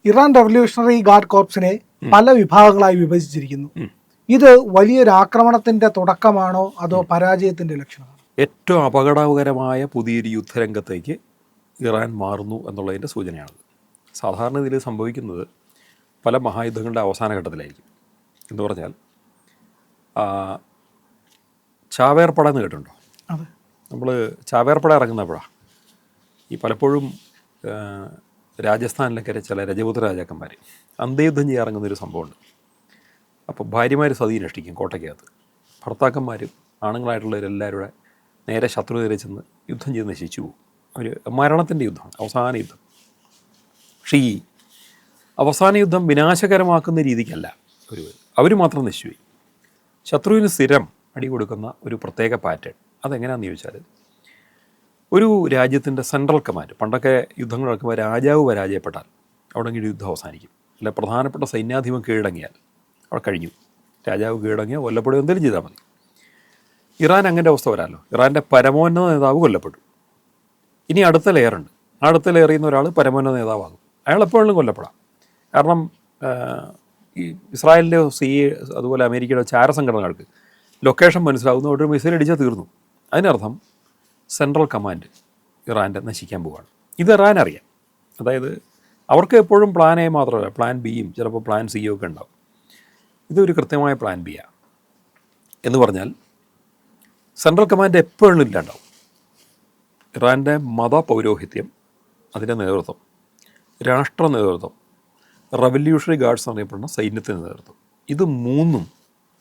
Iran revolutionary guard കോർപ്സിനെ പല വിഭാഗങ്ങളായി വിഭജിച്ചിരിക്കുന്നു. ഇത് വലിയൊരു ആക്രമണത്തിന്റെ തുടക്കമാണോ അതോ പരാജയത്തിന്റെ ലക്ഷണമാണോ? ഏറ്റവും അപകടകരമായ പുതിയൊരു യുദ്ധരംഗത്തേക്ക് ഇറാൻ മാറുന്നു എന്നുള്ളതിൻ്റെ സൂചനയാണ്. സാധാരണ ഇതിൽ സംഭവിക്കുന്നത് പല മഹായുദ്ധങ്ങളുടെ അവസാന ഘട്ടത്തിലായിരിക്കും. എന്ന് പറഞ്ഞാൽ ചാവേർപ്പട എന്ന് കേട്ടിട്ടുണ്ടോ? നമ്മൾ ചാവേർപ്പട ഇറങ്ങുന്നപ്പോഴാണ് ഈ പലപ്പോഴും രാജസ്ഥാനിലൊക്കെ ചില രജപുത്ര രാജാക്കന്മാർ അന്ത്യയുദ്ധം ചെയ്യാൻ ഇറങ്ങുന്നൊരു സംഭവമുണ്ട്. അപ്പോൾ ഭാര്യമാർ സതിനഷ്ടിക്കും കോട്ടയ്ക്കകത്ത്, ഭർത്താക്കന്മാരും ആണുങ്ങളായിട്ടുള്ളവരെല്ലാവരും കൂടെ നേരെ ശത്രുവിനെതിരെ ചെന്ന് യുദ്ധം ചെയ്ത് നശിച്ചു പോകും. ഒരു മരണത്തിൻ്റെ യുദ്ധമാണ് അവസാന യുദ്ധം. പക്ഷേ ഈ അവസാന യുദ്ധം വിനാശകരമാക്കുന്ന രീതിക്കല്ല അവർ മാത്രം നശിച്ചുപോയി. ശത്രുവിന് സ്ഥിരം അടി കൊടുക്കുന്ന ഒരു പ്രത്യേക പാറ്റേൺ. അതെങ്ങനെയാണെന്ന് ചോദിച്ചാൽ, ഒരു രാജ്യത്തിൻ്റെ സെൻട്രൽ കമാൻഡ്, പണ്ടൊക്കെ യുദ്ധങ്ങൾ നടക്കുമ്പോൾ രാജാവ് പരാജയപ്പെട്ടാൽ അവിടെ യുദ്ധം അവസാനിക്കും. അല്ല പ്രധാനപ്പെട്ട സൈന്യാധിപൻ കീഴടങ്ങിയാൽ അവിടെ കഴിഞ്ഞു. രാജാവ് കീഴടങ്ങിയാൽ കൊല്ലപ്പെടുക, എന്തെങ്കിലും ചെയ്താൽ മതി. ഇറാൻ അങ്ങനെ അവസ്ഥ വരാമല്ലോ. ഇറാൻ്റെ പരമോന്നത നേതാവ് കൊല്ലപ്പെട്ടു. ഇനി അടുത്ത ലെയറുണ്ട്. അടുത്ത ലെയറിൽ നിന്ന് ഒരാൾ പരമോന്നത നേതാവാകും. അയാൾ എപ്പോഴും കൊല്ലപ്പെടാം. കാരണം ഈ ഇസ്രായേലിൻ്റെ അതുപോലെ അമേരിക്കയുടെ ചാരസംഘടനകൾക്ക് ലൊക്കേഷൻ മനസ്സിലാവുന്ന ഒരു മിസൈൽ അടിച്ചാൽ തീർന്നു. അതിനർത്ഥം സെൻട്രൽ കമാൻഡ് ഇറാൻ്റെ നശിക്കാൻ പോവുകയാണ്. ഇത് ഇറാൻ അറിയാം. അതായത് അവർക്ക് എപ്പോഴും പ്ലാൻ എ മാത്രമല്ല, പ്ലാൻ ബിയും ചിലപ്പോൾ പ്ലാൻ സിയും ഒക്കെ ഉണ്ടാവും. ഇതൊരു കൃത്യമായ പ്ലാൻ ബി ആണ്. എന്ന് പറഞ്ഞാൽ സെൻട്രൽ കമാൻഡ് എപ്പോഴും ഇല്ലാണ്ടാവും. ഇറാൻ്റെ മതപൗരോഹിത്യം, അതിൻ്റെ നേതൃത്വം, രാഷ്ട്ര നേതൃത്വം, റവല്യൂഷണറി ഗാർഡ്സ് എന്നറിയപ്പെടുന്ന സൈന്യത്തിൻ്റെ നേതൃത്വം, ഇത് മൂന്നും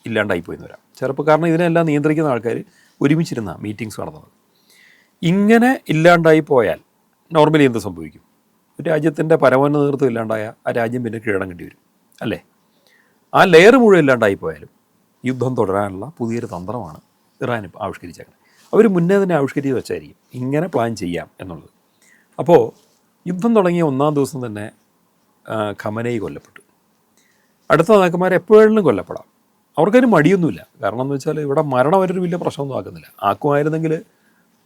ഇല്ലാണ്ടായിപ്പോയി എന്ന് വരാം. ചിലപ്പോൾ കാരണം ഇതിനെല്ലാം നിയന്ത്രിക്കുന്ന ആൾക്കാർ ഒരുമിച്ചിരുന്ന മീറ്റിങ്സ് നടന്നത്. ഇങ്ങനെ ഇല്ലാണ്ടായി പോയാൽ നോർമലി എന്ത് സംഭവിക്കും? ഒരു രാജ്യത്തിൻ്റെ പരമോന്നത നേതൃത്വം ഇല്ലാണ്ടായ ആ രാജ്യം പിന്നെ കീഴടങ്ങേണ്ടി വരും, അല്ലേ? ആ ലെയർ മുഴുവൻ ഇല്ലാണ്ടായി പോയാലും യുദ്ധം തുടരാനുള്ള പുതിയൊരു തന്ത്രമാണ് ഇറാൻ ആവിഷ്കരിച്ചേക്കുന്നത്. അവർ മുന്നേ തന്നെ ആവിഷ്കരിച്ച് വെച്ചായിരിക്കും ഇങ്ങനെ പ്ലാൻ ചെയ്യാം എന്നുള്ളത്. അപ്പോൾ യുദ്ധം തുടങ്ങിയ ഒന്നാം ദിവസം തന്നെ ഖമനേയി കൊല്ലപ്പെട്ടു. അടുത്ത നേതാക്കന്മാർ എപ്പോഴും കൊല്ലപ്പെടാം. അവർക്കൊരു മടിയൊന്നുമില്ല. കാരണം എന്ന് വെച്ചാൽ ഇവിടെ മരണം അവരൊരു വലിയ പ്രശ്നമൊന്നും ആക്കുന്നില്ല. ആക്കുമായിരുന്നെങ്കിൽ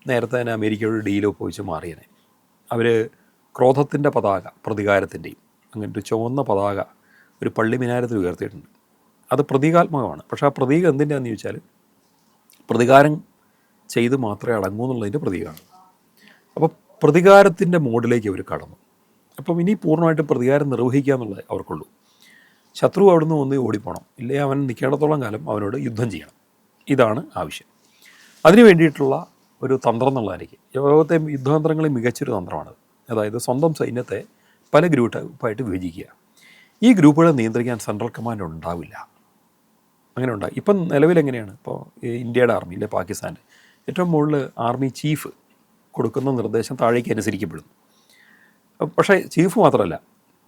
നേരത്തെ തന്നെ അമേരിക്കയുടെ ഡീൽ ഒപ്പിച്ച് മാറിയനെ. അവർ ക്രോധത്തിൻ്റെ പതാക, പ്രതികാരത്തിൻ്റെയും അങ്ങനൊരു ചുവന്ന പതാക ഒരു പള്ളി മിനാരത്തിൽ ഉയർത്തിയിട്ടുണ്ട്. അത് പ്രതീകാത്മകമാണ്. പക്ഷേ ആ പ്രതീകം എന്തിൻ്റെയാണെന്ന് ചോദിച്ചാൽ പ്രതികാരം ചെയ്ത് മാത്രമേ അടങ്ങൂ എന്നുള്ളതിൻ്റെ പ്രതീകമാണ്. അപ്പോൾ പ്രതികാരത്തിൻ്റെ മോഡിലേക്ക് അവർ കടന്നു. അപ്പം ഇനി പൂർണ്ണമായിട്ടും പ്രതികാരം നിർവഹിക്കുക എന്നുള്ളത് അവർക്കുള്ളൂ. ശത്രു അവിടുന്ന് ഒന്ന് ഓടിപ്പോണം, ഇല്ലേ അവൻ നിൽക്കേണ്ടത്തോളം കാലം അവനോട് യുദ്ധം ചെയ്യണം. ഇതാണ് ആവശ്യം. അതിന് വേണ്ടിയിട്ടുള്ള ഒരു തന്ത്രം എന്നുള്ളതായിരിക്കും ലോകത്തെ യുദ്ധതന്ത്രങ്ങളിൽ മികച്ചൊരു തന്ത്രമാണത്. അതായത് സ്വന്തം സൈന്യത്തെ പല ഗ്രൂപ്പായിട്ട് വിഭജിക്കുക. ഈ ഗ്രൂപ്പുകളെ നിയന്ത്രിക്കാൻ സെൻട്രൽ കമാൻഡ് ഉണ്ടാവില്ല. അങ്ങനെ ഉണ്ടാകും. ഇപ്പം നിലവിലെങ്ങനെയാണ്? ഇപ്പോൾ ഇന്ത്യയുടെ ആർമി, ഇല്ലേ പാകിസ്ഥാൻ്റെ ഏറ്റവും മുകളിൽ ആർമി ചീഫ് കൊടുക്കുന്ന നിർദ്ദേശം താഴേക്ക് അനുസരിക്കപ്പെടുന്നു. പക്ഷേ ചീഫ് മാത്രമല്ല,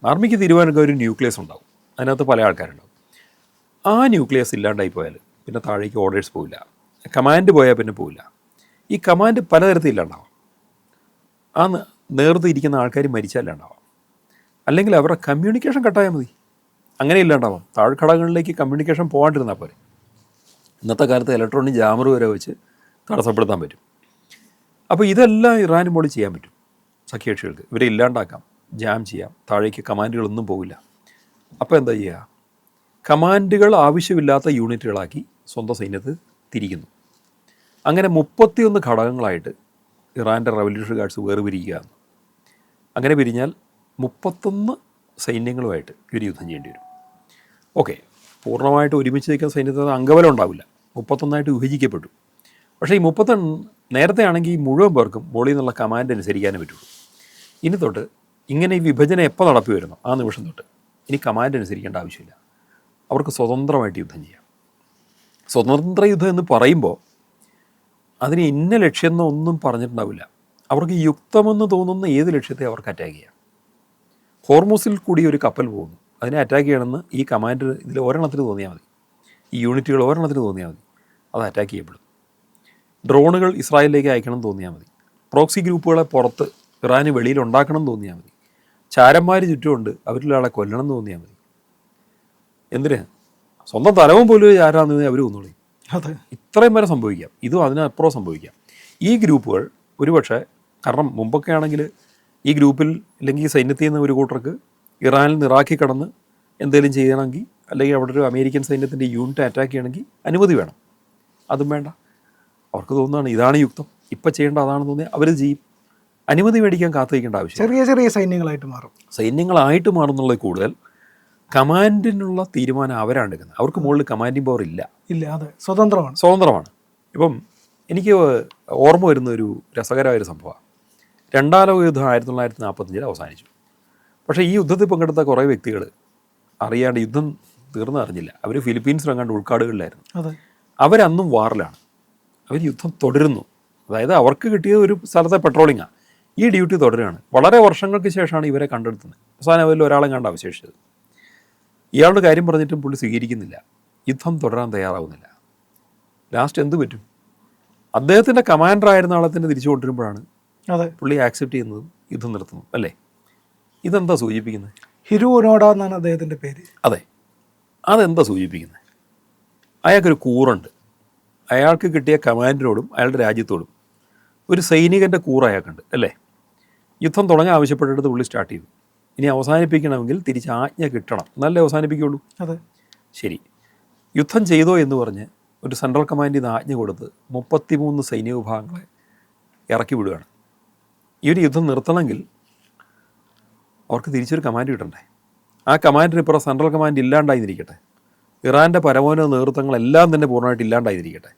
ആർമിക്ക് തീരുമാനമൊക്കെ ഒരു ന്യൂക്ലിയസ് ഉണ്ടാവും. അതിനകത്ത് പല ആൾക്കാരുണ്ടാവും. ആ ന്യൂക്ലിയസ് ഇല്ലാണ്ടായി പോയാൽ പിന്നെ താഴേക്ക് ഓർഡേഴ്സ് പോവില്ല. കമാൻഡ് പോയാൽ പിന്നെ പോവില്ല. ഈ കമാൻഡ് പലതരത്തിൽ ഇല്ലാണ്ടാവാം. ആ നേതൃത്വം ഇരിക്കുന്ന ആൾക്കാർ മരിച്ചാലുണ്ടാവാം. അല്ലെങ്കിൽ അവരുടെ കമ്മ്യൂണിക്കേഷൻ കട്ടായാൽ മതി, അങ്ങനെ ഇല്ലാണ്ടാവാം. താഴ്ഘടകങ്ങളിലേക്ക് കമ്മ്യൂണിക്കേഷൻ പോകാണ്ടിരുന്നാൽ പോരെ. ഇന്നത്തെ കാലത്ത് ഇലക്ട്രോണിക് ജാമർ വരെ വെച്ച് തടസ്സപ്പെടുത്താൻ പറ്റും. അപ്പോൾ ഇതെല്ലാം ഇറാനും പോലും ചെയ്യാൻ പറ്റും. സഖ്യകക്ഷികൾക്ക് ഇവരെ ഇല്ലാണ്ടാക്കാം, ജാം ചെയ്യാം, താഴേക്ക് കമാൻഡുകളൊന്നും പോകില്ല. അപ്പോൾ എന്താ ചെയ്യുക? കമാൻഡുകൾ ആവശ്യമില്ലാത്ത യൂണിറ്റുകളാക്കി സ്വന്തം സൈന്യത്ത് തിരിക്കുന്നു. അങ്ങനെ 31 ഘടകങ്ങളായിട്ട് ഇറാൻ്റെ റവല്യൂഷണറി ഗാർഡ്സ് വേർപിരിക്കുക. അങ്ങനെ പിരിഞ്ഞാൽ 31 സൈന്യങ്ങളുമായിട്ട് ഇവർ യുദ്ധം ചെയ്യേണ്ടി വരും. ഓക്കെ, പൂർണ്ണമായിട്ട് ഒരുമിച്ച് നിൽക്കുന്ന സൈന്യത്തിന് അംഗബലം ഉണ്ടാവില്ല. 31 വിഭജിക്കപ്പെട്ടു. പക്ഷേ ഈ 31 നേരത്തെ ആണെങ്കിൽ ഈ മുഴുവൻ പേർക്കും മുകളിൽ നിന്നുള്ള കമാൻഡ് അനുസരിക്കാനേ പറ്റുള്ളൂ. ഇനി തൊട്ട് ഇങ്ങനെ ഈ വിഭജനം എപ്പോൾ നടപ്പി വരുന്നു ആ നിമിഷം തൊട്ട് ഇനി കമാൻഡ് അനുസരിക്കേണ്ട ആവശ്യമില്ല. അവർക്ക് സ്വതന്ത്രമായിട്ട് യുദ്ധം ചെയ്യാം. സ്വതന്ത്ര യുദ്ധം എന്ന് പറയുമ്പോൾ അതിന് ഇന്ന ലക്ഷ്യം എന്നൊന്നും പറഞ്ഞിട്ടുണ്ടാവില്ല. അവർക്ക് യുക്തമെന്ന് തോന്നുന്ന ഏത് ലക്ഷ്യത്തെ അവർക്ക് അറ്റാക്ക് ചെയ്യാം. ഹോർമൂസിൽ കൂടി ഒരു കപ്പൽ പോകുന്നു, അതിനെ അറ്റാക്ക് ചെയ്യണമെന്ന് ഈ കമാൻഡ് ഇതിൽ ഒരെണ്ണത്തിന് തോന്നിയാൽ മതി, ഈ യൂണിറ്റുകൾ ഒരെണ്ണത്തിന് തോന്നിയാൽ മതി, അത് അറ്റാക്ക് ചെയ്യപ്പെടും. ഡ്രോണുകൾ ഇസ്രായേലിലേക്ക് അയക്കണം എന്ന് തോന്നിയാൽ മതി, പ്രോക്സി ഗ്രൂപ്പുകളെ പുറത്ത് ഇറാന് വെളിയിൽ ഉണ്ടാക്കണം എന്ന് തോന്നിയാൽ മതി, ചാരന്മാർ ചുറ്റുമുണ്ട് അവരിലൊരാളെ കൊല്ലണം എന്ന് തോന്നിയാൽ മതി. എന്തിന്? സ്വന്തം തലവും പോലും ചാരാന്ന് അവർ കൊന്നോളി. അതെ, ഇത്രയും വരെ സംഭവിക്കാം. ഇതും അതിനപ്പുറം സംഭവിക്കാം. ഈ ഗ്രൂപ്പുകൾ ഒരുപക്ഷെ, കാരണം മുമ്പൊക്കെ ആണെങ്കിൽ ഈ ഗ്രൂപ്പിൽ അല്ലെങ്കിൽ ഈ സൈന്യത്തിൽ നിന്ന് ഒരു കൂട്ടർക്ക് ഇറാനിൽ നിന്ന് ഇറാഖിൽ കടന്ന് എന്തെങ്കിലും ചെയ്യണമെങ്കിൽ, അല്ലെങ്കിൽ അവിടെ ഒരു അമേരിക്കൻ സൈന്യത്തിൻ്റെ യൂണിറ്റ് അറ്റാക്ക് ചെയ്യണമെങ്കിൽ അനുമതി വേണം. അതും വേണ്ട. അവർക്ക് തോന്നുന്നതാണ് ഇതാണ് യുക്തം, ഇപ്പം ചെയ്യേണ്ട അതാണെന്ന് തോന്നിയാൽ അവർ ചെയ്യും. അനുമതി മേടിക്കാൻ കാത്തിരിക്കേണ്ട ആവശ്യം. ചെറിയ ചെറിയ സൈന്യങ്ങളായിട്ട് മാറും. സൈന്യങ്ങളായിട്ട് മാറുന്നുള്ളത് കൂടുതൽ കമാൻഡിനുള്ള തീരുമാനം അവരാണ് എടുക്കുന്നത്. അവർക്ക് മുകളിൽ കമാൻഡിങ് പവർ ഇല്ല. അതെ, സ്വതന്ത്രമാണ്. ഇപ്പം എനിക്ക് ഓർമ്മ വരുന്ന ഒരു രസകരമായൊരു സംഭവമാണ്. രണ്ടാം ലോക യുദ്ധം 1945 അവസാനിച്ചു. പക്ഷേ ഈ യുദ്ധത്തിൽ പങ്കെടുത്ത കുറേ വ്യക്തികൾ അറിയാണ്ട് യുദ്ധം തീർന്നു അറിഞ്ഞില്ല. അവർ ഫിലിപ്പീൻസിലെങ്ങാണ്ട് ഉൾക്കാടുകളിലായിരുന്നു. അവരന്നും വാറിലാണ്. അവർ യുദ്ധം തുടരുന്നു. അതായത് അവർക്ക് കിട്ടിയത് ഒരു സ്ഥലത്തെ പെട്രോളിങ്ങാണ്. ഈ ഡ്യൂട്ടി തുടരുകയാണ്. വളരെ വർഷങ്ങൾക്ക് ശേഷമാണ് ഇവരെ കണ്ടെടുത്തുന്നത്. അവസാനം അവരിൽ ഒരാളെ കണ്ട് അവശേഷിച്ചത്. ഇയാളുടെ കാര്യം പറഞ്ഞിട്ടും പുള്ളി സ്വീകരിക്കുന്നില്ല. യുദ്ധം തുടരാൻ തയ്യാറാവുന്നില്ല. ലാസ്റ്റ് എന്ത് പറ്റും? അദ്ദേഹത്തിൻ്റെ കമാൻഡറായിരുന്ന ആളെ തന്നെ തിരിച്ചു കൊണ്ടുവരുമ്പോഴാണ് പുള്ളി ആക്സെപ്റ്റ് ചെയ്യുന്നതും യുദ്ധം നിർത്തുന്നതും. അല്ലേ? ഇതെന്താ സൂചിപ്പിക്കുന്നത്? ഹിരുനോഡ എന്നാണ് അദ്ദേഹത്തിൻ്റെ പേര്. അതെ. അതെന്താ സൂചിപ്പിക്കുന്നത്? അയാൾക്കൊരു കൂറുണ്ട്. അയാൾക്ക് കിട്ടിയ കമാൻഡിനോടും അയാളുടെ രാജ്യത്തോടും ഒരു സൈനികൻ്റെ കൂറ് അയാൾക്കുണ്ട്. അല്ലേ? യുദ്ധം തുടങ്ങാൻ ആവശ്യപ്പെട്ടിട്ട് പുള്ളി സ്റ്റാർട്ട് ചെയ്തു. ഇനി അവസാനിപ്പിക്കണമെങ്കിൽ തിരിച്ച് ആജ്ഞ കിട്ടണം, എന്നാലേ അവസാനിപ്പിക്കുകയുള്ളൂ. അതെ, ശരി. യുദ്ധം ചെയ്തോ എന്ന് പറഞ്ഞ് ഒരു സെൻട്രൽ കമാൻഡിൽ നിന്ന് ആജ്ഞ കൊടുത്ത് 33 സൈനിക വിഭാഗങ്ങളെ ഇറക്കി വിടുകയാണ്. ഈ ഒരു യുദ്ധം നിർത്തണമെങ്കിൽ അവർക്ക് തിരിച്ചൊരു കമാൻഡ് കിട്ടണ്ടേ? ആ കമാൻഡിന് ഇപ്പോൾ സെൻട്രൽ കമാൻഡ് ഇല്ലാണ്ടായിരിക്കട്ടെ. ഇറാൻ്റെ പരമോന്നത നേതൃത്വങ്ങളെല്ലാം തന്നെ പൂർണ്ണമായിട്ട് ഇല്ലാണ്ടായിരിക്കട്ടെ.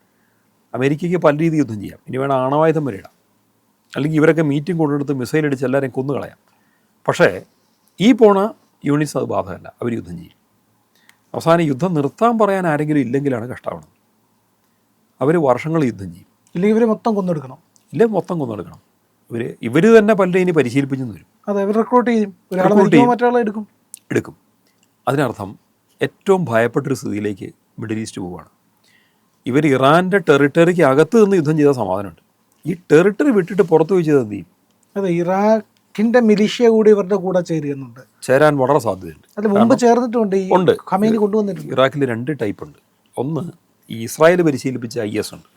അമേരിക്കയ്ക്ക് പല രീതിയിൽ യുദ്ധം ചെയ്യാം. ഇനി വേണം ആണവായുധം വരെ ഇടാം. അല്ലെങ്കിൽ ഇവരൊക്കെ മീറ്റിംഗ് കൊണ്ടെടുത്ത് മിസൈൽ അടിച്ച് എല്ലാവരെയും കൊന്നുകളയാം. പക്ഷേ ഈ പോണ യൂണിറ്റ്സ് അത് ബാധകമല്ല. അവർ യുദ്ധം ചെയ്യും. അവസാനം യുദ്ധം നിർത്താൻ പറയാൻ ആരെങ്കിലും ഇല്ലെങ്കിലാണ് കഷ്ടമാവുന്നത്. അവർ വർഷങ്ങൾ യുദ്ധം ചെയ്യും. ഇല്ലെങ്കിൽ ഇവർ മൊത്തം കൊന്നെടുക്കണം. മൊത്തം കൊന്നെടുക്കണം. ഇവർ തന്നെ പലരും ഇനി പരിശീലിപ്പിച്ചെന്ന് വരും. അതെ, ഇവർ റിക്രൂട്ട് ചെയ്യും. മറ്റൊരാളെ എടുക്കും. അതിനർത്ഥം ഏറ്റവും ഭയപ്പെട്ടൊരു സ്ഥിതിയിലേക്ക് മിഡിൽ ഈസ്റ്റ് പോവുകയാണ്. ഇവർ ഇറാൻ്റെ ടെറിട്ടറിക്ക് അകത്ത് നിന്ന് യുദ്ധം ചെയ്ത സമാധാനമുണ്ട്. ഈ ടെറിട്ടറി വിട്ടിട്ട് പുറത്തു പോയി ചെയ്ത് എന്ത് ചെയ്യും? അതെ, ഇറാഖിന്റെ മിലിഷ്യ കൂടി ഇവരുടെ കൂടെ ചേരാൻ വളരെ സാധ്യതയുണ്ട്. അത് മുമ്പ് ചേർന്നിട്ടുണ്ട്. ഖമേനി കൊണ്ടുവന്നിട്ടുണ്ട്. ഇറാഖിൽ 2 ടൈപ്പ് ഉണ്ട്. ഒന്ന്, ഈ ഇസ്രായേൽ പരിശീലിപ്പിച്ച IS ഉണ്ട്.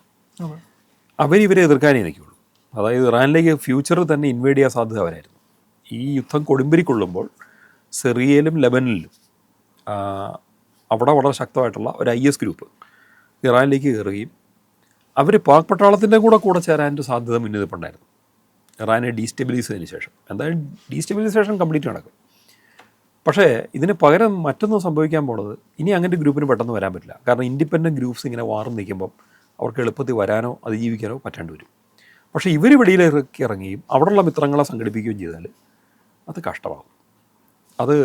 അവരിവരെ എതിർക്കാനേ നിൽക്കുള്ളൂ. അതായത് ഇറാനിലേക്ക് ഫ്യൂച്ചറിൽ തന്നെ ഇൻവേഡ് ചെയ്യാൻ സാധ്യത അവരായിരുന്നു. ഈ യുദ്ധം കൊടുമ്പിരിക്കൊള്ളുമ്പോൾ സിറിയയിലും ലെബനനിലും അവിടെ വളരെ ശക്തമായിട്ടുള്ള ഒരു IS ഗ്രൂപ്പ് ഇറാനിലേക്ക് കയറുകയും അവർ പാക് പട്ടാളത്തിൻ്റെ കൂടെ ചേരാൻ്റെ സാധ്യത മുന്നിൽ ഇറാനെ ഡീസ്റ്റെബിലൈസ് ചെയ്തതിന് ശേഷം. എന്തായാലും ഡീസ്റ്റെബിലൈസേഷൻ കംപ്ലീറ്റ് നടക്കും. പക്ഷേ ഇതിന് പകരം മറ്റൊന്നും സംഭവിക്കാൻ പോണത്, ഇനി അങ്ങനെ ഗ്രൂപ്പിന് പെട്ടെന്ന് വരാൻ പറ്റില്ല. കാരണം ഇൻഡിപെൻഡൻറ്റ് ഗ്രൂപ്പ്സ് ഇങ്ങനെ വാർന്ന് നിൽക്കുമ്പം അവർക്ക് എളുപ്പത്തിൽ വരാനോ അതിജീവിക്കാനോ പറ്റാണ്ട് വരും. പക്ഷേ ഇവർ വെളിയിലേക്ക് ഇറങ്ങുകയും അവിടെയുള്ള മിത്രങ്ങളെ സംഘടിപ്പിക്കുകയും ചെയ്താൽ അത് കഷ്ടമാകും. അത്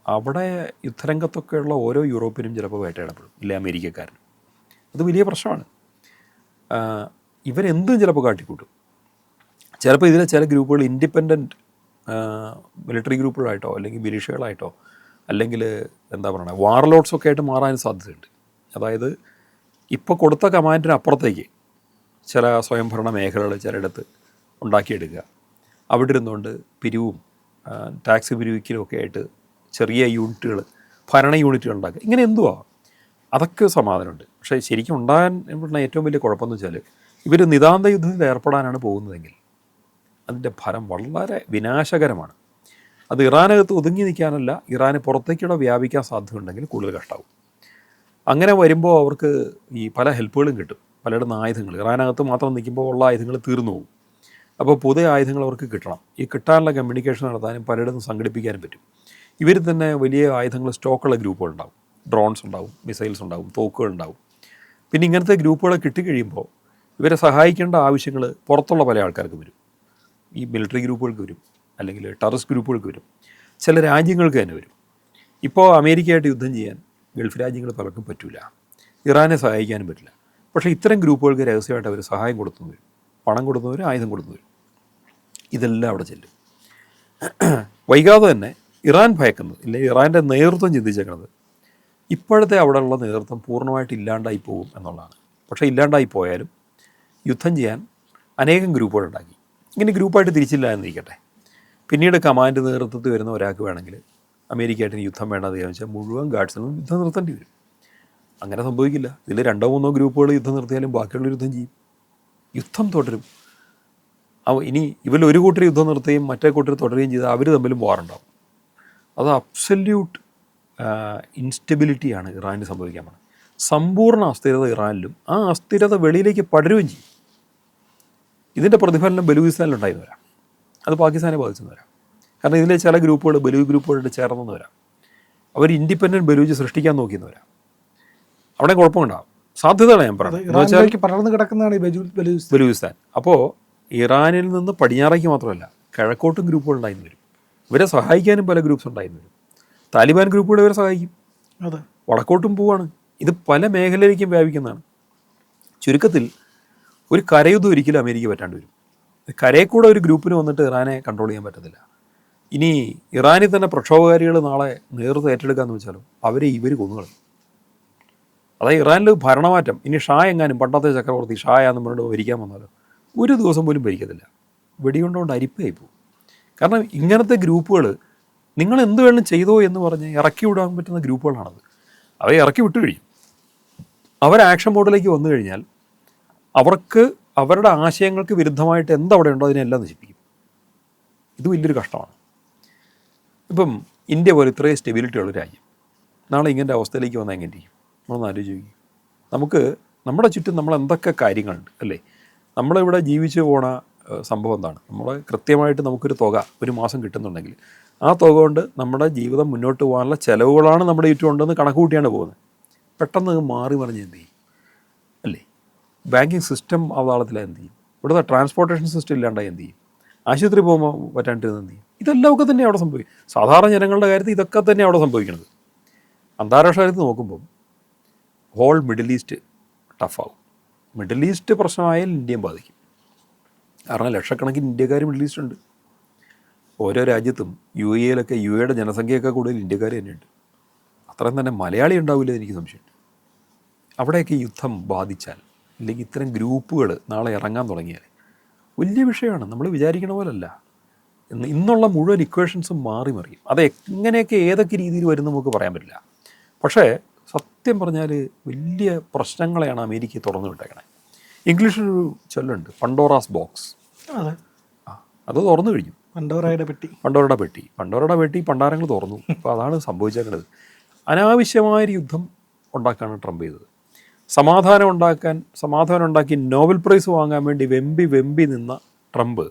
അവിടെ യുദ്ധരംഗത്തൊക്കെയുള്ള ഓരോ യൂറോപ്പിനും ചിലപ്പോൾ വേട്ടയിടപ്പെടും, ഇല്ല അമേരിക്കക്കാരനും. അത് വലിയ പ്രശ്നമാണ്. ഇവരെന്തും ചിലപ്പോൾ കാട്ടിക്കൂട്ടും. ചിലപ്പോൾ ഇതിലെ ചില ഗ്രൂപ്പുകൾ ഇൻഡിപെൻഡൻറ്റ് മിലിറ്ററി ഗ്രൂപ്പുകളായിട്ടോ അല്ലെങ്കിൽ മിലിഷ്യകളായിട്ടോ അല്ലെങ്കിൽ എന്താ പറയുക വാർലോഡ്സൊക്കെ ആയിട്ട് മാറാൻ സാധ്യതയുണ്ട്. അതായത് ഇപ്പോൾ കൊടുത്ത കമാൻഡിന് അപ്പുറത്തേക്ക് ചില സ്വയംഭരണ മേഖലകൾ ചിലയിടത്ത് ഉണ്ടാക്കിയെടുക്കുക, അവിടെ ഇരുന്നുകൊണ്ട് പിരിവും ടാക്സ് പിരിവിക്കലും ഒക്കെ ആയിട്ട് ചെറിയ യൂണിറ്റുകൾ, ഭരണ യൂണിറ്റുകൾ ഉണ്ടാക്കുക. ഇങ്ങനെ എന്തുവാ, അതൊക്കെ സമാധാനമുണ്ട്. പക്ഷേ ശരിക്കും ഉണ്ടാകാൻ ഏറ്റവും വലിയ കുഴപ്പമെന്ന് വെച്ചാൽ ഇവർ നിതാന്ത യുദ്ധത്തിൽ ഏർപ്പെടാനാണ് പോകുന്നതെങ്കിൽ അതിൻ്റെ ഫലം വളരെ വിനാശകരമാണ്. അത് ഇറാനകത്ത് ഒതുങ്ങി നിൽക്കാനല്ല, ഇറാന് പുറത്തേക്കൂടെ വ്യാപിക്കാൻ സാധ്യതയുണ്ടെങ്കിൽ കൂടുതൽ കഷ്ടമാവും. അങ്ങനെ വരുമ്പോൾ അവർക്ക് ഈ പല ഹെൽപ്പുകളും കിട്ടും, പലയിടത്തും ആയുധങ്ങൾ. ഇറാനകത്ത് മാത്രം നിൽക്കുമ്പോൾ ഉള്ള ആയുധങ്ങൾ തീർന്നു പോകും. അപ്പോൾ പുതിയ ആയുധങ്ങൾ അവർക്ക് കിട്ടണം. ഈ കിട്ടാനുള്ള കമ്മ്യൂണിക്കേഷൻ നടത്താനും പലയിടത്തും സംഘടിപ്പിക്കാനും പറ്റും. ഇവർ തന്നെ വലിയ ആയുധങ്ങൾ സ്റ്റോക്കുള്ള ഗ്രൂപ്പുകളുണ്ടാവും, ഡ്രോൺസ് ഉണ്ടാവും, മിസൈൽസ് ഉണ്ടാവും, തോക്കുകളുണ്ടാവും. പിന്നെ ഇങ്ങനത്തെ ഗ്രൂപ്പുകളെ കിട്ടിക്കഴിയുമ്പോൾ ഇവരെ സഹായിക്കേണ്ട ആവശ്യങ്ങൾ പുറത്തുള്ള പല ആൾക്കാർക്ക് വരും. ഈ മിലിറ്ററി ഗ്രൂപ്പുകൾക്ക് വരും, അല്ലെങ്കിൽ ടെററിസ്റ്റ് ഗ്രൂപ്പുകൾക്ക് വരും, ചില രാജ്യങ്ങൾക്ക് തന്നെ വരും. ഇപ്പോൾ അമേരിക്കയായിട്ട് യുദ്ധം ചെയ്യാൻ ഗൾഫ് രാജ്യങ്ങൾ പലർക്കും പറ്റില്ല, ഇറാനെ സഹായിക്കാനും പറ്റില്ല. പക്ഷേ ഇത്തരം ഗ്രൂപ്പുകൾക്ക് രഹസ്യമായിട്ട് അവർ സഹായം കൊടുത്തു വരും, പണം കൊടുക്കുന്നവർ, ആയുധം കൊടുത്തു വരും. ഇതെല്ലാം അവിടെ ചെല്ലും. വൈകാതെ തന്നെ ഇറാൻ ഭയക്കുന്നത്, ഇല്ലെങ്കിൽ ഇറാൻ്റെ നേതൃത്വം ചിന്തിച്ചേക്കുന്നത് ഇപ്പോഴത്തെ അവിടെയുള്ള നേതൃത്വം പൂർണ്ണമായിട്ട് ഇല്ലാണ്ടായി പോകും എന്നുള്ളതാണ്. പക്ഷേ ഇല്ലാണ്ടായി പോയാലും യുദ്ധം ചെയ്യാൻ അനേകം ഗ്രൂപ്പുകൾ ഉണ്ടാക്കി. ഇങ്ങനെ ഗ്രൂപ്പായിട്ട് തിരിച്ചില്ല എന്നിരിക്കട്ടെ, പിന്നീട് കമാൻഡ് നേതൃത്വത്തിൽ വരുന്ന ഒരാൾക്ക് വേണമെങ്കിൽ അമേരിക്കയായിട്ട് യുദ്ധം വേണ്ടെന്ന് ചോദിച്ചാൽ മുഴുവൻ ഗാർഡ്സിനും യുദ്ധം നിർത്തേണ്ടി വരും. അങ്ങനെ സംഭവിക്കില്ല. ഇതിൽ 2-3 ഗ്രൂപ്പുകൾ യുദ്ധം നിർത്തിയാലും ബാക്കിയുള്ള യുദ്ധം ചെയ്യും, യുദ്ധം തുടരും. ഇനി ഇവർ ഒരു കൂട്ടർ യുദ്ധം നിർത്തുകയും മറ്റേ കൂട്ടർ തുടരുകയും ചെയ്താൽ അവർ തമ്മിലും വാറുണ്ടാവും. അത് അബ്സല്യൂട്ട് ഇൻസ്റ്റബിലിറ്റിയാണ് ഇറാനിൽ സംഭവിക്കാൻ പോകുന്നത്. സമ്പൂർണ്ണ അസ്ഥിരത ഇറാനിലും ആ അസ്ഥിരത വെളിയിലേക്ക് പടരുകയും ചെയ്യും. ഇതിൻ്റെ പ്രതിഫലനം ബലൂചിസ്ഥാനിലുണ്ടായിരുന്നു വരാം, അത് പാകിസ്ഥാനെ ബാധിച്ചെന്ന് വരാം. കാരണം ഇതിലെ ചില ഗ്രൂപ്പുകൾ ബലൂച്ച് ഗ്രൂപ്പുകളായിട്ട് ചേർന്നെന്ന് വരാം. അവർ ഇൻഡിപെൻഡൻറ്റ് ബലൂച്ച് സൃഷ്ടിക്കാൻ നോക്കിയെന്ന് വരാം. അവിടെ കുഴപ്പമുണ്ടാകും, സാധ്യതകളാണ് ഞാൻ പറഞ്ഞത്. പടർന്നു കിടക്കുന്നതാണ് ബലൂചിസ്ഥാൻ. അപ്പോൾ ഇറാനിൽ നിന്ന് പടിഞ്ഞാറേക്ക് മാത്രമല്ല കിഴക്കോട്ടും ഗ്രൂപ്പുകൾ ഉണ്ടായിരുന്നു വരും. ഇവരെ സഹായിക്കാനും പല ഗ്രൂപ്പ്സ് ഉണ്ടായിരുന്നു വരും. താലിബാൻ ഗ്രൂപ്പുകൾ ഇവരെ സഹായിക്കും, വടക്കോട്ടും പോവാണ്. ഇത് പല മേഖലയിലേക്കും വ്യാപിക്കുന്നതാണ്. ചുരുക്കത്തിൽ ഒരു കരയുദ്ധം ഒരിക്കലും അമേരിക്ക പറ്റാണ്ട് വരും. കരയിൽ കൂടെ ഒരു ഗ്രൂപ്പിന് വന്നിട്ട് ഇറാനെ കൺട്രോൾ ചെയ്യാൻ പറ്റത്തില്ല. ഇനി ഇറാനിൽ തന്നെ പ്രക്ഷോഭകാരികൾ നാളെ നേതൃത്വം ഏറ്റെടുക്കാമെന്ന് വെച്ചാലും അവരെ ഇവർ കൊന്നുകളയും. അതായത് ഇറാനിൽ ഭരണമാറ്റം, ഇനി ഷാ എങ്ങാനും പണ്ടത്തെ ചക്രവർത്തി ഷായാന്ന് പറഞ്ഞിട്ട് ഭരിക്കാൻ വന്നാലോ ഒരു ദിവസം പോലും ഭരിക്കത്തില്ല, വെടികൊണ്ടുകൊണ്ട് അരിപ്പായി പോകും. കാരണം ഇങ്ങനത്തെ ഗ്രൂപ്പുകൾ നിങ്ങൾ എന്ത് വേണം ചെയ്തോ എന്ന് പറഞ്ഞ് ഇറക്കി വിടാൻ പറ്റുന്ന ഗ്രൂപ്പുകളാണത്. അവയെ ഇറക്കി വിട്ടു കഴിയും. അവർ ആക്ഷൻ മോഡിലേക്ക് വന്നു കഴിഞ്ഞാൽ അവർക്ക് അവരുടെ ആശയങ്ങൾക്ക് വിരുദ്ധമായിട്ട് എന്തവിടെ ഉണ്ടോ അതിനെല്ലാം നശിപ്പിക്കും. ഇത് വലിയൊരു കഷ്ടമാണ്. ഇപ്പം ഇന്ത്യ പോലെ ഇത്രയും സ്റ്റെബിലിറ്റി ഉള്ള രാജ്യം നാളെ ഇങ്ങനത്തെ അവസ്ഥയിലേക്ക് വന്നാൽ എങ്ങനെ ചെയ്യും? നമ്മളൊന്ന് ആലോചിക്കും. നമുക്ക് നമ്മുടെ ചുറ്റും നമ്മൾ എന്തൊക്കെ കാര്യങ്ങളുണ്ട് അല്ലേ? നമ്മളിവിടെ ജീവിച്ചു പോണ സംഭവം എന്താണ്? നമ്മൾ കൃത്യമായിട്ട് നമുക്കൊരു തുക ഒരു മാസം കിട്ടുന്നുണ്ടെങ്കിൽ ആ തുക കൊണ്ട് നമ്മുടെ ജീവിതം മുന്നോട്ട് പോകാനുള്ള ചിലവുകളാണ് നമ്മുടെ ചുറ്റും ഉണ്ടെന്ന് കണക്ക് കൂട്ടിയാണ് പോകുന്നത്. പെട്ടെന്ന് മാറി മറിഞ്ഞ് എന്ത് ചെയ്യും അല്ലേ? ബാങ്കിങ് സിസ്റ്റം അവതാളത്തിലാണ് എന്ത് ചെയ്യും? ഇവിടുത്തെ ട്രാൻസ്പോർട്ടേഷൻ സിസ്റ്റം ഇല്ലാണ്ടായി എന്ത് ചെയ്യും? ആശുപത്രി പോകുമ്പോൾ പറ്റാണ്ടിരുന്ന് എന്ത് ചെയ്യും? ഇതെല്ലാം ഒക്കെ തന്നെ അവിടെ സംഭവിക്കും. സാധാരണ ജനങ്ങളുടെ കാര്യത്തിൽ ഇതൊക്കെ തന്നെ അവിടെ സംഭവിക്കുന്നത്. അന്താരാഷ്ട്ര കാര്യത്തിൽ നോക്കുമ്പം ഹോൾ മിഡിൽ ഈസ്റ്റ് ടഫാവും. മിഡിൽ ഈസ്റ്റ് പ്രശ്നമായാൽ ഇന്ത്യയും ബാധിക്കും. കാരണം ലക്ഷക്കണക്കിന് ഇന്ത്യക്കാർ മിഡിൽ ഈസ്റ്റ് ഉണ്ട്. ഓരോ രാജ്യത്തും യു എയിലൊക്കെ യു എയുടെ ജനസംഖ്യയൊക്കെ കൂടുതൽ ഇന്ത്യക്കാർ തന്നെയുണ്ട്. അത്രയും തന്നെ മലയാളി ഉണ്ടാവില്ല എനിക്ക് സംശയമുണ്ട്. അവിടെയൊക്കെ യുദ്ധം ബാധിച്ചാൽ അല്ലെങ്കിൽ ഇത്തരം ഗ്രൂപ്പുകൾ നാളെ ഇറങ്ങാൻ തുടങ്ങിയാൽ വലിയ വിഷയമാണ്. നമ്മൾ വിചാരിക്കണ പോലല്ല. ഇന്നുള്ള മുഴുവൻ ഇക്വേഷൻസും മാറി മറിയും. അത് എങ്ങനെയൊക്കെ ഏതൊക്കെ രീതിയിൽ വരും നമുക്ക് പറയാൻ പറ്റില്ല. പക്ഷേ സത്യം പറഞ്ഞാൽ വലിയ പ്രശ്നങ്ങളെയാണ് അമേരിക്ക തുറന്നു വിട്ടേക്കണേ. ഇംഗ്ലീഷിലൊരു ചൊല്ലുണ്ട്, പണ്ടോറാസ് ബോക്സ്. അത് തുറന്നു കഴിഞ്ഞു. പണ്ടോറയുടെ പെട്ടി പണ്ടാരങ്ങൾ തുറന്നു. അപ്പോൾ അതാണ് സംഭവിച്ചേക്കുന്നത്. അനാവശ്യമായൊരു യുദ്ധം ഉണ്ടാക്കാണ് ട്രംപ് ചെയ്തത്. സമാധാനം ഉണ്ടാക്കി നോബൽ പ്രൈസ് വാങ്ങാൻ വേണ്ടി വെമ്പി നിന്ന ട്രംപ്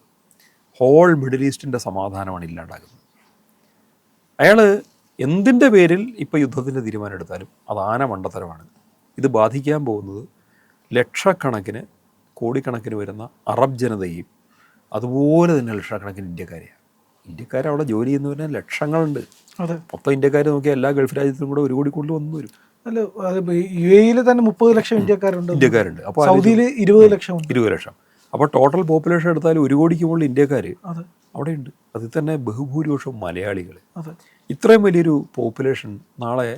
ഹോൾ മിഡിൽ ഈസ്റ്റിൻ്റെ സമാധാനമാണ് ഇല്ലാണ്ടാക്കുന്നത്. അയാൾ എന്തിൻ്റെ പേരിൽ ഇപ്പോൾ യുദ്ധത്തിൻ്റെ തീരുമാനം എടുത്താലും അത് ആന മണ്ടത്തരമാണ്. ഇത് ബാധിക്കാൻ പോകുന്നത് ലക്ഷക്കണക്കിന് കോടിക്കണക്കിന് വരുന്ന അറബ് ജനതയും അതുപോലെ തന്നെ ലക്ഷക്കണക്കിന് ഇന്ത്യക്കാർ അവിടെ ജോലി ചെയ്യുന്നവരെ ലക്ഷങ്ങളുണ്ട്. മൊത്തം ഇന്ത്യക്കാർ നോക്കിയാൽ എല്ലാ ഗൾഫ് രാജ്യത്തിലും കൂടെ 1 കോടി കൂടുതൽ വന്നു വരും. അല്ല, യു എയിൽ തന്നെ 30 ലക്ഷം ഇന്ത്യക്കാരുണ്ട്. അപ്പോൾ സൗദിയിൽ 20 ലക്ഷം. അപ്പോൾ ടോട്ടൽ പോപ്പുലേഷൻ എടുത്താൽ 1 കോടിക്ക് മുകളിൽ ഇന്ത്യക്കാർ അവിടെയുണ്ട്. അതിൽ തന്നെ ബഹുഭൂരിപക്ഷം മലയാളികൾ. ഇത്രയും വലിയൊരു പോപ്പുലേഷൻ നാളെ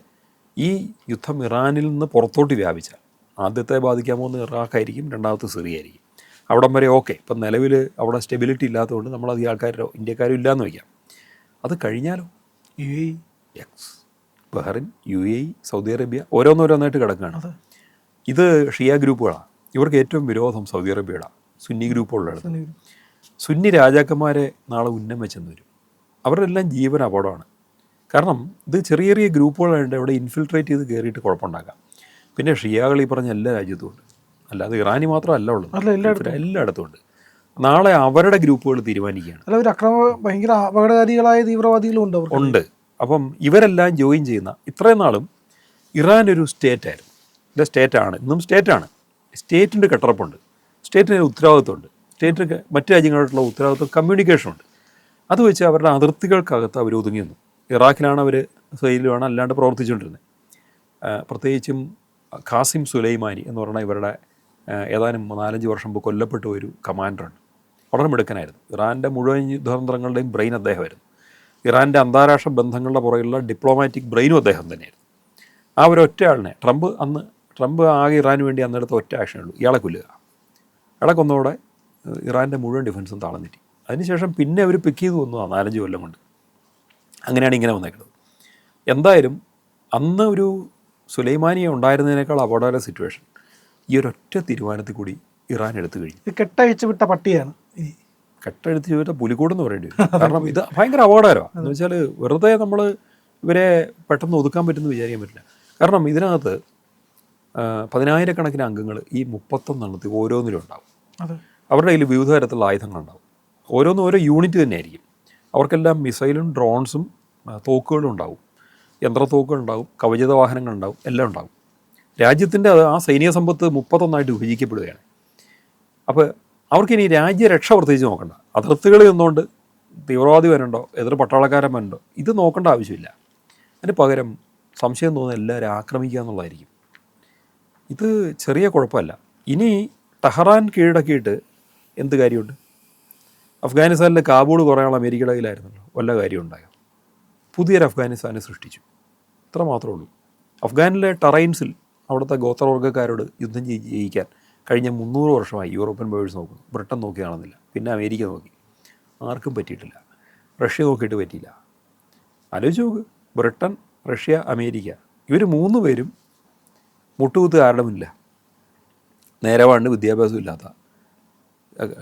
ഈ യുദ്ധം ഇറാനിൽ നിന്ന് പുറത്തോട്ട് വ്യാപിച്ചാൽ ആദ്യത്തെ ബാധിക്കാൻ പോകുന്ന ഇറാഖായിരിക്കും, രണ്ടാമത്തെ സിറിയ ആയിരിക്കും. അവിടം വരെ ഓക്കെ. ഇപ്പം നിലവിൽ അവിടെ സ്റ്റെബിലിറ്റി ഇല്ലാത്തതുകൊണ്ട് നമ്മളധികം ആൾക്കാരോ ഇന്ത്യക്കാരോ ഇല്ലയെന്ന് വയ്ക്കാം. അത് കഴിഞ്ഞാലോ UAE, Bahrain, UAE, Saudi Arabia ഓരോന്നോരോന്നായിട്ട് കിടക്കുകയാണ്. ഇത് ഷിയ ഗ്രൂപ്പുകളാണ്. ഇവർക്ക് ഏറ്റവും വിരോധം സൗദി അറേബ്യയുടെ സുന്നി ഗ്രൂപ്പുകളുടെ. സുന്നി രാജാക്കന്മാരെ നാളെ ഉന്നം വെച്ചെന്ന് വരും. അവരുടെ എല്ലാം ജീവൻ അപകടമാണ്. കാരണം ഇത് ചെറിയ ചെറിയ ഗ്രൂപ്പുകളായിട്ട് അവിടെ ഇൻഫിൽട്രേറ്റ് ചെയ്ത് കയറിയിട്ട് കുഴപ്പമുണ്ടാക്കാം. പിന്നെ ഷിയാകൾ ഈ പറഞ്ഞ എല്ലാ രാജ്യത്തും ഉണ്ട്, അല്ലാതെ ഇറാനി മാത്രമല്ല ഉള്ളത്, എല്ലായിടത്തും ഉണ്ട്. നാളെ അവരുടെ ഗ്രൂപ്പുകൾ തീരുമാനിക്കുകയാണ്. ഭയങ്കര അപകടകാരികളായ തീവ്രവാദികളും ഉണ്ട്. അപ്പം ഇവരെല്ലാം ജോയിൻ ചെയ്യുന്ന ഇത്രയും നാളും ഇറാൻ ഒരു സ്റ്റേറ്റായിരുന്നു. സ്റ്റേറ്റാണ്, ഇന്നും സ്റ്റേറ്റാണ്. സ്റ്റേറ്റിൻ്റെ കെട്ടറപ്പുണ്ട്, സ്റ്റേറ്റിന് ഉത്തരവാദിത്വമുണ്ട്, സ്റ്റേറ്റിന് മറ്റു രാജ്യങ്ങളായിട്ടുള്ള ഉത്തരവാദിത്വം, കമ്മ്യൂണിക്കേഷനുണ്ട്. അത് വെച്ച് അവരുടെ അതിർത്തികൾക്കകത്ത് അവർ ഒതുങ്ങി നിന്നു. ഇറാഖിലാണ് അവർ സൈഡിലുമാണ് അല്ലാണ്ട് പ്രവർത്തിച്ചുകൊണ്ടിരുന്നത്. പ്രത്യേകിച്ചും ഖാസിം സുലൈമാനി എന്ന് പറഞ്ഞാൽ ഇവരുടെ ഏതാനും 4-5 വർഷം മുമ്പ് കൊല്ലപ്പെട്ട ഒരു കമാൻഡറാണ്. വളരെ മിടുക്കനായിരുന്നു. ഇറാൻ്റെ മുഴുവൻ യുദ്ധതന്ത്രങ്ങളുടെയും ബ്രെയിൻ അദ്ദേഹമായിരുന്നു. ഇറാൻ്റെ അന്താരാഷ്ട്ര ബന്ധങ്ങളുടെ പുറകിലുള്ള ഡിപ്ലോമാറ്റിക് ബ്രെയിനും അദ്ദേഹം തന്നെയായിരുന്നു. ആ ഒരു ഒറ്റ ആളിനെ ട്രംപ് ആകെ ഇറാന് വേണ്ടി അന്നെടുത്ത ഒറ്റ ആക്ഷനുള്ളൂ, ഇയാളെ കൊല്ലുക. ഇയാളെ കൊന്നതോടെ ഇറാൻ്റെ മുഴുവൻ ഡിഫൻസും താളം തെറ്റി. അതിനുശേഷം പിന്നെ അവർ പിക്ക് ചെയ്ത് വന്നതാണ് 4-5 കൊല്ലം കൊണ്ട്. അങ്ങനെയാണ് ഇങ്ങനെ വന്നേക്കുന്നത്. എന്തായാലും അന്ന് ഒരു സുലൈമാനിയെ ഉണ്ടായിരുന്നതിനേക്കാൾ അപകടകര സിറ്റുവേഷൻ ഈ ഒരൊറ്റ തീരുമാനത്തിൽ കൂടി ഇറാൻ എടുത്തു കഴിഞ്ഞു. കെട്ടഴിച്ചു വിട്ട പട്ടിയാണ്. കെട്ടെഴുത്തി ചോദിച്ചാൽ പുലിക്കൂടെന്ന് പറയേണ്ടി വരും. കാരണം ഇത് ഭയങ്കര അപകടകരമാണ്. എന്ന് വെച്ചാൽ വെറുതെ നമ്മൾ ഇവരെ പെട്ടെന്ന് ഒതുക്കാൻ പറ്റുമെന്ന് വിചാരിക്കാൻ പറ്റില്ല. കാരണം ഇതിനകത്ത് 10,000-കണക്കിന് അംഗങ്ങൾ ഈ 31 ഓരോന്നിലും ഉണ്ടാവും. അവരുടെ കയ്യിൽ വിവിധ തരത്തിലുള്ള ആയുധങ്ങളുണ്ടാവും. ഓരോന്നും ഓരോ യൂണിറ്റ് തന്നെയായിരിക്കും. അവർക്കെല്ലാം മിസൈലും ഡ്രോൺസും തോക്കുകളും ഉണ്ടാവും, യന്ത്രത്തോക്കുകളുണ്ടാവും, കവചിത വാഹനങ്ങളുണ്ടാവും, എല്ലാം ഉണ്ടാവും. രാജ്യത്തിൻ്റെ ആ സൈനിക സമ്പത്ത് 31 വിഭജിക്കപ്പെടുകയാണ്. അപ്പോൾ അവർക്കിനി രാജ്യരക്ഷ പ്രത്യേകിച്ച് നോക്കണ്ട. അതിർത്തികളിൽ നിന്നുകൊണ്ട് തീവ്രവാദി വരണ്ടോ, എതിർ പട്ടാളക്കാരൻ വരണ്ടോ, ഇത് നോക്കേണ്ട ആവശ്യമില്ല. അതിന് പകരം സംശയം തോന്നുന്ന എല്ലാവരും ആക്രമിക്കുക എന്നുള്ളതായിരിക്കും. ഇത് ചെറിയ കുഴപ്പമല്ല. ഇനി ടെഹ്റാൻ കീഴടക്കിയിട്ട് എന്ത് കാര്യമുണ്ട്? അഫ്ഗാനിസ്ഥാനിലെ കാബൂൾ കുറേ ആൾ അമേരിക്കയുടെ കയ്യിലായിരുന്നല്ലോ, വല്ല കാര്യം ഉണ്ടായോ? പുതിയൊരു അഫ്ഗാനിസ്ഥാനെ സൃഷ്ടിച്ചു, ഇത്ര മാത്രമേ ഉള്ളൂ. അഫ്ഗാനിലെ ടെറൈൻസിൽ അവിടുത്തെ ഗോത്രവർഗ്ഗക്കാരോട് യുദ്ധം ജയിക്കാൻ കഴിഞ്ഞ 300 വർഷമായി യൂറോപ്യൻ പവേഴ്സ് നോക്കുന്നു. ബ്രിട്ടൻ നോക്കി കാണുന്നില്ല, പിന്നെ അമേരിക്ക നോക്കി, ആർക്കും പറ്റിയിട്ടില്ല. റഷ്യ നോക്കിയിട്ട് പറ്റിയില്ല. ആലോചിച്ച് നോക്ക്, ബ്രിട്ടൻ, റഷ്യ, അമേരിക്ക, ഇവർ 3 പേരും മുട്ടുകുത്ത് കാരണമില്ല. നേരവാണ്ട് വിദ്യാഭ്യാസം ഇല്ലാത്ത,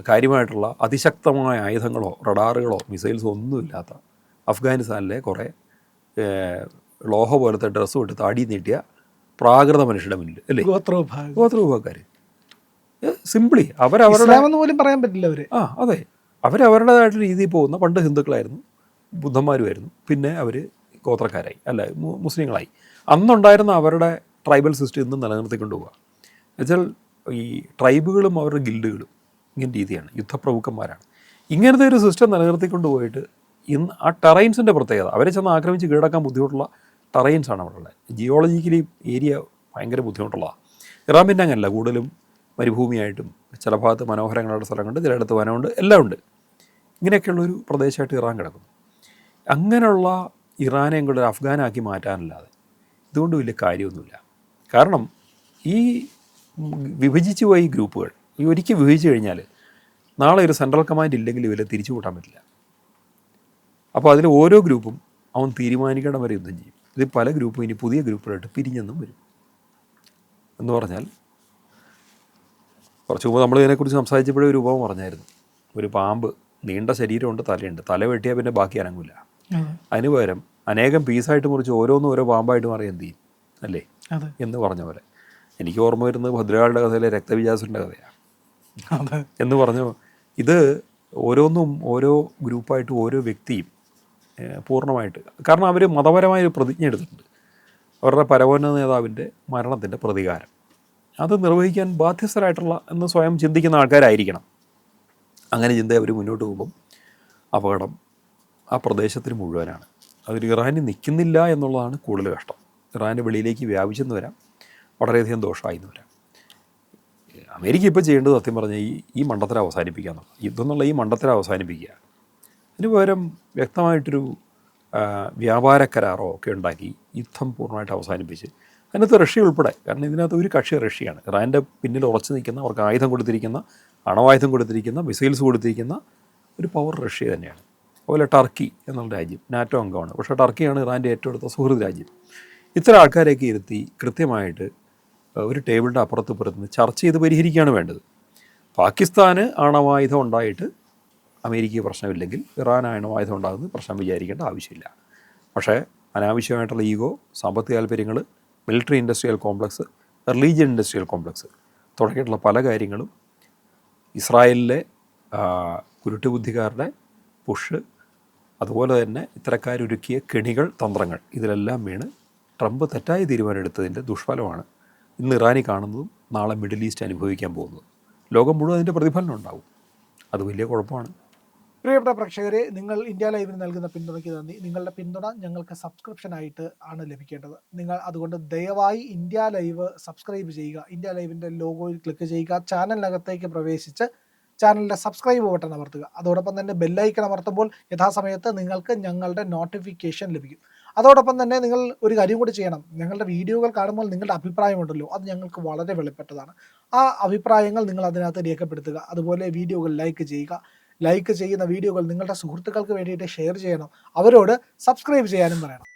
കാര്യമായിട്ടുള്ള അതിശക്തമായ ആയുധങ്ങളോ റഡാറുകളോ മിസൈൽസോ ഒന്നുമില്ലാത്ത അഫ്ഗാനിസ്ഥാനിലെ കുറേ ലോഹ പോലത്തെ ഡ്രസ്സും ഇട്ട് താടി നീട്ടിയ പ്രാകൃത മനുഷ്യരുടെ മുന്നിൽ അല്ലേ ഗോത്രവിഭാഗക്കാർ. സിംപിളി അവരവരുടെ പോലും പറയാൻ പറ്റില്ല അവർ. അതെ, അവരവരുടേതായിട്ട് രീതിയിൽ പോകുന്ന, പണ്ട് ഹിന്ദുക്കളായിരുന്നു, ബുദ്ധന്മാരുമായിരുന്നു, പിന്നെ അവർ ഗോത്രക്കാരായി, അല്ല മുസ്ലിങ്ങളായി. അന്നുണ്ടായിരുന്ന അവരുടെ ട്രൈബൽ സിസ്റ്റം ഇന്നും നിലനിർത്തിക്കൊണ്ട് പോവുക. എന്നുവെച്ചാൽ ഈ ട്രൈബുകളും അവരുടെ ഗിൽഡുകളും ഇങ്ങനെ രീതിയാണ്, യുദ്ധപ്രഭുക്കന്മാരാണ്. ഇങ്ങനത്തെ ഒരു സിസ്റ്റം നിലനിർത്തിക്കൊണ്ട് പോയിട്ട് ഇന്ന് ആ ടെറൈൻസിൻ്റെ പ്രത്യേകത, അവരെ ചെന്ന് ആക്രമിച്ച് കീഴടക്കാൻ ബുദ്ധിമുട്ടുള്ള ടെറൈൻസാണ് അവിടെ ഉള്ളത്. ജിയോളജിക്കലി ഏരിയ ഭയങ്കര ബുദ്ധിമുട്ടുള്ളതാണ്. ഇറാൻ പിന്നെ അങ്ങനല്ല, കൂടുതലും മരുഭൂമിയായിട്ടും ചില ഭാഗത്ത് മനോഹരങ്ങളുടെ സ്ഥലങ്ങളുണ്ട്, ചിലയിടത്ത് വനമുണ്ട്, എല്ലാം ഉണ്ട്. ഇങ്ങനെയൊക്കെയുള്ളൊരു പ്രദേശമായിട്ട് ഇറാൻ കിടക്കുന്നു. അങ്ങനെയുള്ള ഇറാനെ കൂടെ ഒരു അഫ്ഗാനാക്കി മാറ്റാനല്ലാതെ ഇതുകൊണ്ട് വലിയ കാര്യമൊന്നുമില്ല. കാരണം ഈ വിഭജിച്ചു പോയ ഈ ഗ്രൂപ്പുകൾ ഈ ഒരിക്കൽ വിഭജിച്ചു കഴിഞ്ഞാൽ നാളെ ഒരു സെൻട്രൽ കമാൻഡ് ഇല്ലെങ്കിൽ ഇവരെ തിരിച്ചു കൂട്ടാൻ പറ്റില്ല. അപ്പോൾ അതിൽ ഓരോ ഗ്രൂപ്പും അവൻ തീരുമാനിക്കണം വരെ യുദ്ധം ചെയ്യും. ഇത് പല ഗ്രൂപ്പും ഇനി പുതിയ ഗ്രൂപ്പുകളായിട്ട് പിരിഞ്ഞെന്നും വരും. എന്ന് പറഞ്ഞാൽ കുറച്ച് മുമ്പ് നമ്മൾ ഇതിനെക്കുറിച്ച് സംസാരിച്ചപ്പോഴേ ഒരു ഉപമ പറഞ്ഞായിരുന്നു. ഒരു പാമ്പ്, നീണ്ട ശരീരമുണ്ട്, തലയുണ്ട്, തല വെട്ടിയാൽ പിന്നെ ബാക്കി അനങ്ങില്ല. അതിന് പകരം അനേകം പീസായിട്ട് മുറിച്ച് ഓരോന്നും ഓരോ പാമ്പായിട്ട് മാറി എന്ത് ചെയ്യും അല്ലേ എന്ന് പറഞ്ഞ പോലെ. എനിക്ക് ഓർമ്മ വരുന്നത് ഭദ്രകാളിയുടെ കഥയിലെ രക്തവിജാസുരൻ്റെ കഥയാണ്. എന്ന് പറഞ്ഞു, ഇത് ഓരോന്നും ഓരോ ഗ്രൂപ്പായിട്ട് ഓരോ വ്യക്തിയും പൂർണ്ണമായിട്ട്, കാരണം അവർ മതപരമായൊരു പ്രതിജ്ഞ എടുത്തിട്ടുണ്ട്. അവരുടെ പരമോന്നത നേതാവിൻ്റെ മരണത്തിൻ്റെ പ്രതികാരം അത് നിർവഹിക്കാൻ ബാധ്യസ്ഥരായിട്ടുള്ള എന്ന് സ്വയം ചിന്തിക്കുന്ന ആൾക്കാരായിരിക്കണം. അങ്ങനെ ചിന്ത അവർ മുന്നോട്ട് പോകുമ്പം അപകടം ആ പ്രദേശത്തിന് മുഴുവനാണ്. അതിൽ ഇറാന് നിൽക്കുന്നില്ല എന്നുള്ളതാണ് കൂടുതൽ കഷ്ടം. ഇറാൻ്റെ വെളിയിലേക്ക് വ്യാപിച്ചെന്ന് വരാം, വളരെയധികം ദോഷമായിന്ന് വരാം. അമേരിക്ക ഇപ്പോൾ ചെയ്യേണ്ടത് സത്യം പറഞ്ഞാൽ ഈ മണ്ടത്തരം അവസാനിപ്പിക്കുക എന്നുള്ളത്, യുദ്ധം എന്നുള്ള ഈ മണ്ടത്തരം അവസാനിപ്പിക്കുക. അതിന് പകരം വ്യക്തമായിട്ടൊരു വ്യാപാര കരാറോ ഒക്കെ ഉണ്ടാക്കി യുദ്ധം പൂർണ്ണമായിട്ട് അവസാനിപ്പിച്ച്, അതിനകത്ത് റഷ്യ ഉൾപ്പെടെ, കാരണം ഇതിനകത്ത് ഒരു കക്ഷി റഷ്യയാണ്. ഇറാൻ്റെ പിന്നിൽ ഉറച്ചു നിൽക്കുന്ന, അവർക്ക് ആയുധം കൊടുത്തിരിക്കുന്ന, അണവായുധം കൊടുത്തിരിക്കുന്ന, മിസൈൽസ് കൊടുത്തിരിക്കുന്ന ഒരു പവർ റഷ്യ തന്നെയാണ്. അതുപോലെ ടർക്കി എന്നുള്ള രാജ്യം നാറ്റോ അംഗമാണ്, പക്ഷേ ടർക്കിയാണ് ഇറാൻ്റെ ഏറ്റവും അടുത്ത സുഹൃത്ത് രാജ്യം. ഇത്തരം ആൾക്കാരെയൊക്കെ ഇരുത്തി കൃത്യമായിട്ട് ഒരു ടേബിളിൻ്റെ അപ്പുറത്ത് ചർച്ച ചെയ്ത് പരിഹരിക്കുകയാണ് വേണ്ടത്. പാകിസ്ഥാന് ആണവായുധം ഉണ്ടായിട്ട് അമേരിക്കയ്ക്ക് പ്രശ്നമില്ലെങ്കിൽ ഇറാൻ ആണവായുധം ഉണ്ടാകുന്നത് പ്രശ്നം വിചാരിക്കേണ്ട ആവശ്യമില്ല. പക്ഷേ അനാവശ്യമായിട്ടുള്ള ഈഗോ, സാമ്പത്തിക താല്പര്യങ്ങൾ, military industrial complex, religion industrial complex തുടങ്ങിയിട്ടുള്ള പല കാര്യങ്ങളും, ഇസ്രായേലിലെ കുരുട്ടുബുദ്ധിക്കാരുടെ പുഷ്, അതുപോലെ തന്നെ ഇത്തരക്കാരൊരുക്കിയ കെണികൾ, തന്ത്രങ്ങൾ, ഇതിലെല്ലാം വീണ് ട്രംപ് തെറ്റായ തീരുമാനമെടുത്തതിൻ്റെ ദുഷ്ഫലമാണ് ഇന്ന് ഇറാനിൽ കാണുന്നതും നാളെ മിഡിൽ ഈസ്റ്റ് അനുഭവിക്കാൻ പോകുന്നതും. ലോകം മുഴുവൻ അതിൻ്റെ പ്രതിഫലനം ഉണ്ടാവും. അത് വലിയ കുഴപ്പമാണ്. പ്രിയപ്പെട്ട പ്രേക്ഷകരെ, നിങ്ങൾ ഇന്ത്യ ലൈവിന് നൽകുന്ന പിന്തുണയ്ക്ക് നന്ദി. നിങ്ങളുടെ പിന്തുണ ഞങ്ങൾക്ക് സബ്സ്ക്രിപ്ഷനായിട്ട് ആണ് ലഭിക്കേണ്ടത്. നിങ്ങൾ അതുകൊണ്ട് ദയവായി ഇന്ത്യ ലൈവ് സബ്സ്ക്രൈബ് ചെയ്യുക. ഇന്ത്യ ലൈവിൻ്റെ ലോഗോയിൽ ക്ലിക്ക് ചെയ്യുക. ചാനലിനകത്തേക്ക് പ്രവേശിച്ച് ചാനലിൻ്റെ സബ്സ്ക്രൈബ് ബട്ടൺ അമർത്തുക. അതോടൊപ്പം തന്നെ ബെല്ലൈക്കൺ അമർത്തുമ്പോൾ യഥാസമയത്ത് നിങ്ങൾക്ക് ഞങ്ങളുടെ നോട്ടിഫിക്കേഷൻ ലഭിക്കും. അതോടൊപ്പം തന്നെ നിങ്ങൾ ഒരു കാര്യം കൂടി ചെയ്യണം. ഞങ്ങളുടെ വീഡിയോകൾ കാണുമ്പോൾ നിങ്ങളുടെ അഭിപ്രായമുണ്ടല്ലോ, അത് ഞങ്ങൾക്ക് വളരെ വിലപ്പെട്ടതാണ്. ആ അഭിപ്രായങ്ങൾ നിങ്ങൾ അതിനകത്ത് രേഖപ്പെടുത്തുക. അതുപോലെ വീഡിയോകൾ ലൈക്ക് ചെയ്യുക. ലൈക്ക് ചെയ്യുന്ന വീഡിയോകൾ നിങ്ങളുടെ സുഹൃത്തുക്കൾക്ക് വേണ്ടിയിട്ട് ഷെയർ ചെയ്യണം. അവരോട് സബ്സ്ക്രൈബ് ചെയ്യാനും പറയണം.